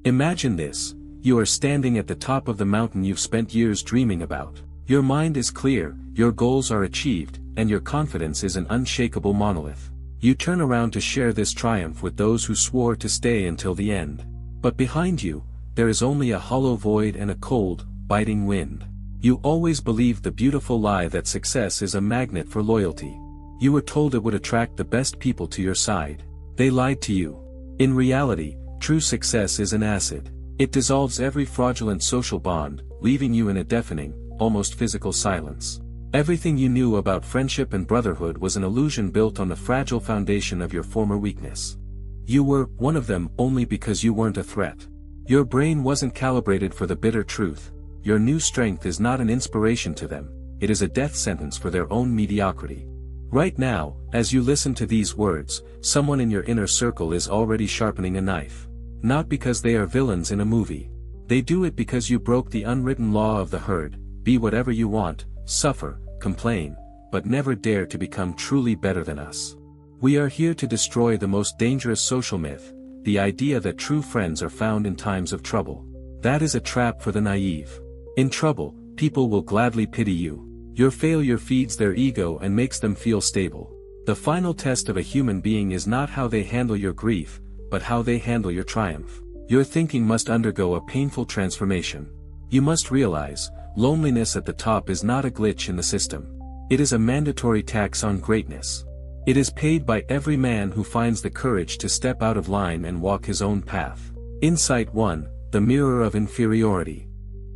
Imagine this: you are standing at the top of the mountain you've spent years dreaming about. Your mind is clear, your goals are achieved, and your confidence is an unshakable monolith. You turn around to share this triumph with those who swore to stay until the end. But behind you, there is only a hollow void and a cold, biting wind. You always believed the beautiful lie that success is a magnet for loyalty. You were told it would attract the best people to your side. They lied to you. In reality, true success is an acid. It dissolves every fraudulent social bond, leaving you in a deafening, almost physical silence. Everything you knew about friendship and brotherhood was an illusion built on the fragile foundation of your former weakness. You were one of them only because you weren't a threat. Your brain wasn't calibrated for the bitter truth. Your new strength is not an inspiration to them, it is a death sentence for their own mediocrity. Right now, as you listen to these words, someone in your inner circle is already sharpening a knife. Not because they are villains in a movie. They do it because you broke the unwritten law of the herd: be whatever you want, suffer, complain, but never dare to become truly better than us. We are here to destroy the most dangerous social myth, the idea that true friends are found in times of trouble. That is a trap for the naive. In trouble, people will gladly pity you. Your failure feeds their ego and makes them feel stable. The final test of a human being is not how they handle your grief, but how they handle your triumph. Your thinking must undergo a painful transformation. You must realize, loneliness at the top is not a glitch in the system. It is a mandatory tax on greatness. It is paid by every man who finds the courage to step out of line and walk his own path. Insight 1: The mirror of inferiority.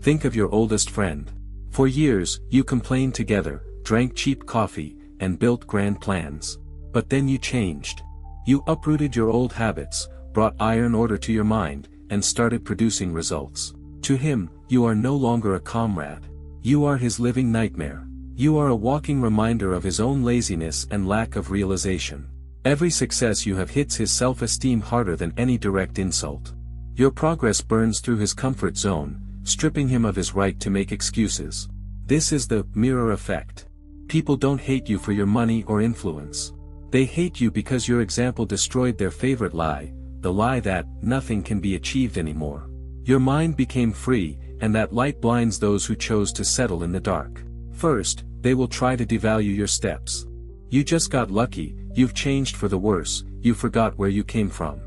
Think of your oldest friend. For years, you complained together, drank cheap coffee, and built grand plans. But then you changed. You uprooted your old habits, brought iron order to your mind, and started producing results. To him, you are no longer a comrade. You are his living nightmare. You are a walking reminder of his own laziness and lack of realization. Every success you have hits his self-esteem harder than any direct insult. Your progress burns through his comfort zone, stripping him of his right to make excuses. This is the mirror effect. People don't hate you for your money or influence. They hate you because your example destroyed their favorite lie, the lie that nothing can be achieved anymore. Your mind became free, and that light blinds those who chose to settle in the dark. First, they will try to devalue your steps. You just got lucky, you've changed for the worse, you forgot where you came from.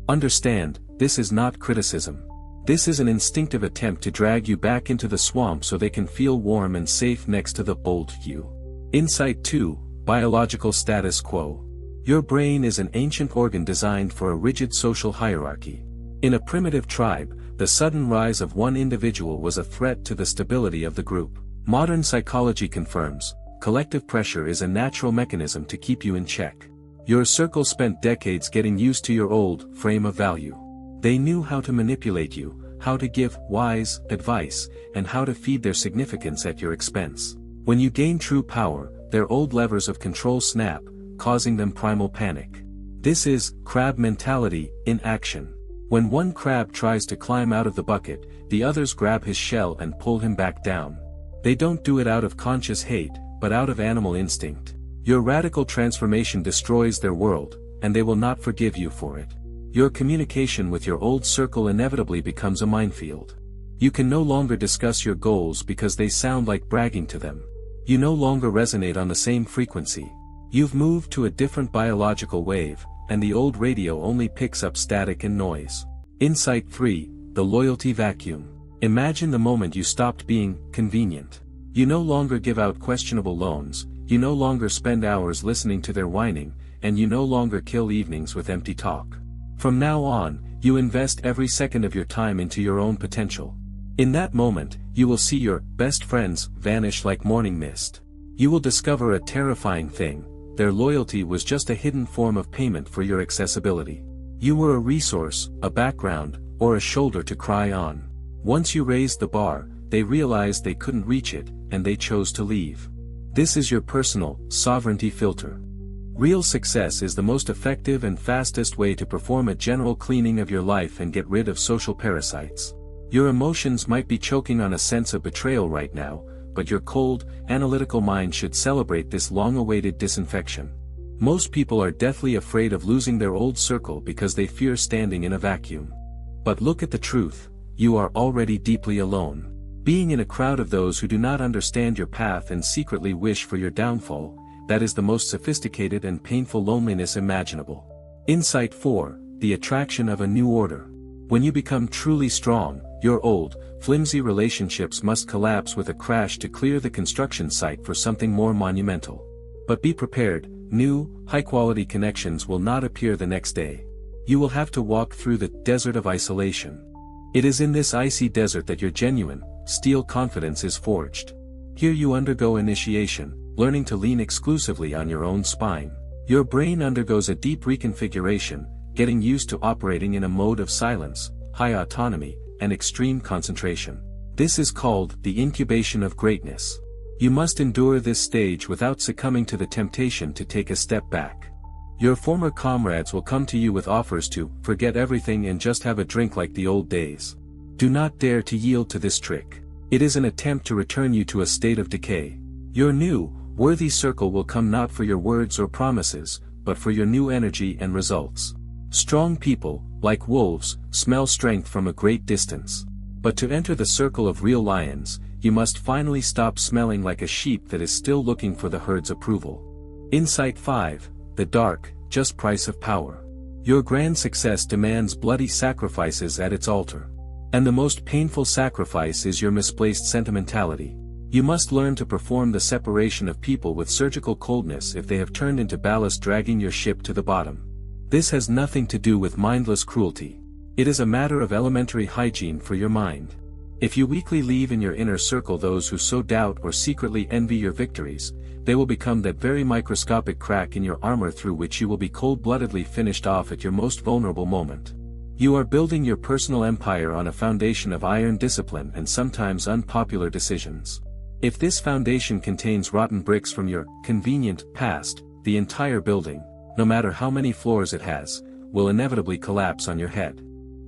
Understand, this is not criticism. This is an instinctive attempt to drag you back into the swamp so they can feel warm and safe next to the bold you. Insight 2: Biological status quo. Your brain is an ancient organ designed for a rigid social hierarchy. In a primitive tribe, the sudden rise of one individual was a threat to the stability of the group. Modern psychology confirms, collective pressure is a natural mechanism to keep you in check. Your circle spent decades getting used to your old frame of value. They knew how to manipulate you, how to give wise advice, and how to feed their significance at your expense. When you gain true power, their old levers of control snap, causing them primal panic. This is crab mentality in action. When one crab tries to climb out of the bucket, the others grab his shell and pull him back down. They don't do it out of conscious hate, but out of animal instinct. Your radical transformation destroys their world, and they will not forgive you for it. Your communication with your old circle inevitably becomes a minefield. You can no longer discuss your goals because they sound like bragging to them. You no longer resonate on the same frequency. You've moved to a different biological wave, and the old radio only picks up static and noise. Insight 3: The loyalty vacuum. Imagine the moment you stopped being convenient. You no longer give out questionable loans, you no longer spend hours listening to their whining, and you no longer kill evenings with empty talk. From now on, you invest every second of your time into your own potential. In that moment, you will see your best friends vanish like morning mist. You will discover a terrifying thing: their loyalty was just a hidden form of payment for your accessibility. You were a resource, a background, or a shoulder to cry on. Once you raised the bar, they realized they couldn't reach it, and they chose to leave. This is your personal sovereignty filter. Real success is the most effective and fastest way to perform a general cleaning of your life and get rid of social parasites. Your emotions might be choking on a sense of betrayal right now, but your cold, analytical mind should celebrate this long-awaited disinfection. Most people are deathly afraid of losing their old circle because they fear standing in a vacuum. But look at the truth, you are already deeply alone. Being in a crowd of those who do not understand your path and secretly wish for your downfall, that is the most sophisticated and painful loneliness imaginable. Insight 4, the attraction of a new order. When you become truly strong, your old, flimsy relationships must collapse with a crash to clear the construction site for something more monumental. But be prepared, new, high-quality connections will not appear the next day. You will have to walk through the desert of isolation. It is in this icy desert that your genuine, steel confidence is forged. Here you undergo initiation, learning to lean exclusively on your own spine. Your brain undergoes a deep reconfiguration, getting used to operating in a mode of silence, high autonomy, and extreme concentration. This is called the incubation of greatness. You must endure this stage without succumbing to the temptation to take a step back. Your former comrades will come to you with offers to forget everything and just have a drink like the old days. Do not dare to yield to this trick. It is an attempt to return you to a state of decay. Your new, worthy circle will come not for your words or promises, but for your new energy and results. Strong people, like wolves, smell strength from a great distance. But to enter the circle of real lions, you must finally stop smelling like a sheep that is still looking for the herd's approval. Insight 5, the dark, just price of power. Your grand success demands bloody sacrifices at its altar. And the most painful sacrifice is your misplaced sentimentality. You must learn to perform the separation of people with surgical coldness if they have turned into ballast dragging your ship to the bottom. This has nothing to do with mindless cruelty. It is a matter of elementary hygiene for your mind. If you weakly leave in your inner circle those who sow doubt or secretly envy your victories, they will become that very microscopic crack in your armor through which you will be cold-bloodedly finished off at your most vulnerable moment. You are building your personal empire on a foundation of iron discipline and sometimes unpopular decisions. If this foundation contains rotten bricks from your convenient past, the entire building, no matter how many floors it has, will inevitably collapse on your head.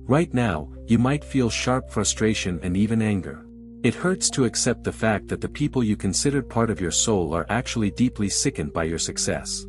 Right now, you might feel sharp frustration and even anger. It hurts to accept the fact that the people you considered part of your soul are actually deeply sickened by your success.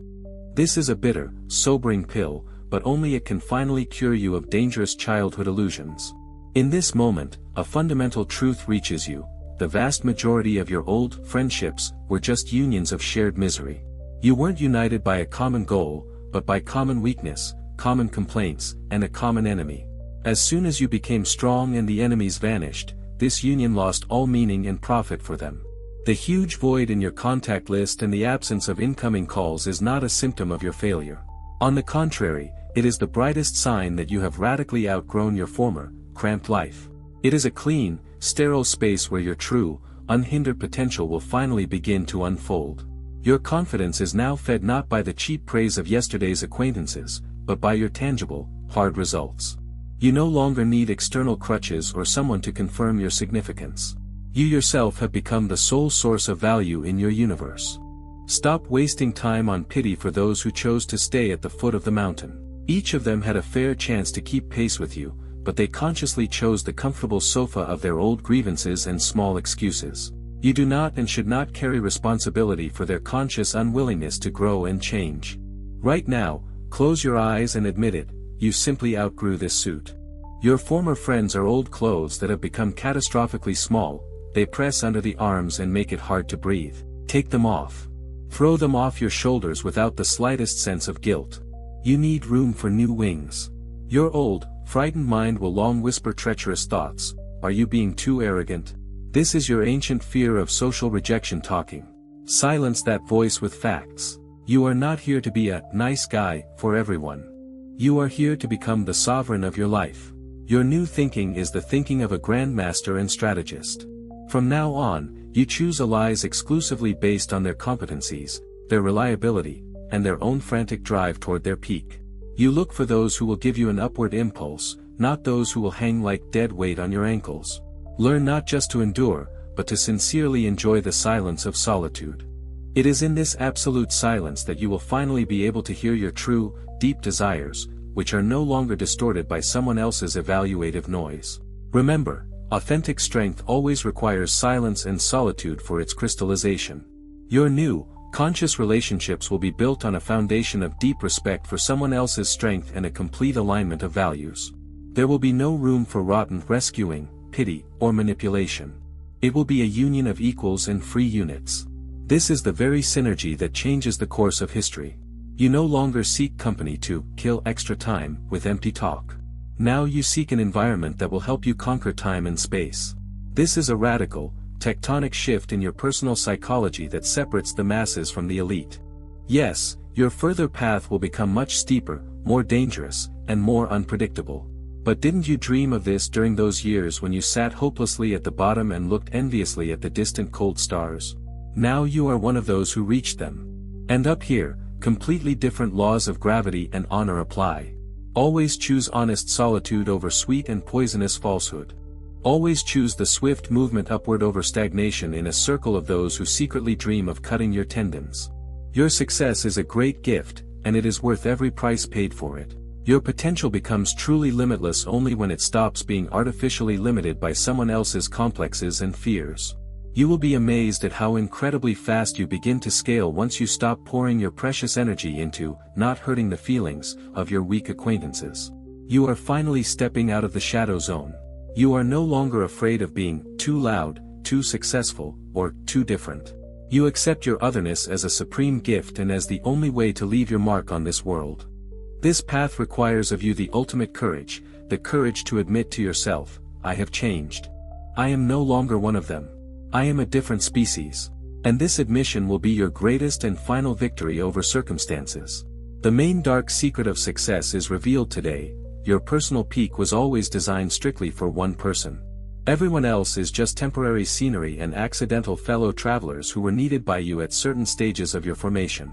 This is a bitter, sobering pill, but only it can finally cure you of dangerous childhood illusions. In this moment, a fundamental truth reaches you: the vast majority of your old friendships were just unions of shared misery. You weren't united by a common goal, but by common weakness, common complaints, and a common enemy. As soon as you became strong and the enemies vanished, this union lost all meaning and profit for them. The huge void in your contact list and the absence of incoming calls is not a symptom of your failure. On the contrary, it is the brightest sign that you have radically outgrown your former, cramped life. It is a clean, sterile space where your true, unhindered potential will finally begin to unfold. Your confidence is now fed not by the cheap praise of yesterday's acquaintances, but by your tangible, hard results. You no longer need external crutches or someone to confirm your significance. You yourself have become the sole source of value in your universe. Stop wasting time on pity for those who chose to stay at the foot of the mountain. Each of them had a fair chance to keep pace with you, but they consciously chose the comfortable sofa of their old grievances and small excuses. You do not and should not carry responsibility for their conscious unwillingness to grow and change. Right now, close your eyes and admit it: you simply outgrew this suit. Your former friends are old clothes that have become catastrophically small. They press under the arms and make it hard to breathe. Take them off. Throw them off your shoulders without the slightest sense of guilt. You need room for new wings. Your old, frightened mind will long whisper treacherous thoughts. Are you being too arrogant? This is your ancient fear of social rejection talking. Silence that voice with facts. You are not here to be a nice guy for everyone. You are here to become the sovereign of your life. Your new thinking is the thinking of a grandmaster and strategist. From now on, you choose allies exclusively based on their competencies, their reliability, and their own frantic drive toward their peak. You look for those who will give you an upward impulse, not those who will hang like dead weight on your ankles. Learn not just to endure, but to sincerely enjoy the silence of solitude. It is in this absolute silence that you will finally be able to hear your true, deep desires, which are no longer distorted by someone else's evaluative noise. Remember, authentic strength always requires silence and solitude for its crystallization. Your new, conscious relationships will be built on a foundation of deep respect for someone else's strength and a complete alignment of values. There will be no room for rotten rescuing, pity, or manipulation. It will be a union of equals and free units. This is the very synergy that changes the course of history. You no longer seek company to kill extra time with empty talk. Now you seek an environment that will help you conquer time and space. This is a radical, tectonic shift in your personal psychology that separates the masses from the elite. Yes, your further path will become much steeper, more dangerous, and more unpredictable. But didn't you dream of this during those years when you sat hopelessly at the bottom and looked enviously at the distant cold stars? Now you are one of those who reached them. And up here, completely different laws of gravity and honor apply. Always choose honest solitude over sweet and poisonous falsehood. Always choose the swift movement upward over stagnation in a circle of those who secretly dream of cutting your tendons. Your success is a great gift, and it is worth every price paid for it. Your potential becomes truly limitless only when it stops being artificially limited by someone else's complexes and fears. You will be amazed at how incredibly fast you begin to scale once you stop pouring your precious energy into not hurting the feelings of your weak acquaintances. You are finally stepping out of the shadow zone. You are no longer afraid of being too loud, too successful, or too different. You accept your otherness as a supreme gift and as the only way to leave your mark on this world. This path requires of you the ultimate courage, the courage to admit to yourself, I have changed. I am no longer one of them. I am a different species. And this admission will be your greatest and final victory over circumstances. The main dark secret of success is revealed today. Your personal peak was always designed strictly for one person. Everyone else is just temporary scenery and accidental fellow travelers who were needed by you at certain stages of your formation.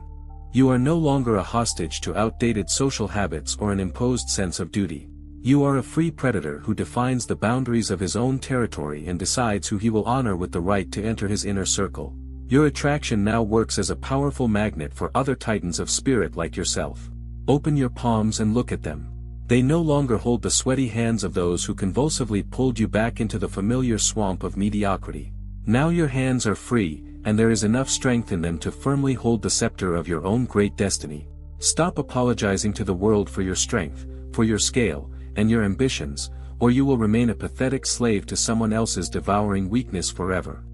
You are no longer a hostage to outdated social habits or an imposed sense of duty. You are a free predator who defines the boundaries of his own territory and decides who he will honor with the right to enter his inner circle. Your attraction now works as a powerful magnet for other titans of spirit like yourself. Open your palms and look at them. They no longer hold the sweaty hands of those who convulsively pulled you back into the familiar swamp of mediocrity. Now your hands are free, and there is enough strength in them to firmly hold the scepter of your own great destiny. Stop apologizing to the world for your strength, for your scale, and your ambitions, or you will remain a pathetic slave to someone else's devouring weakness forever.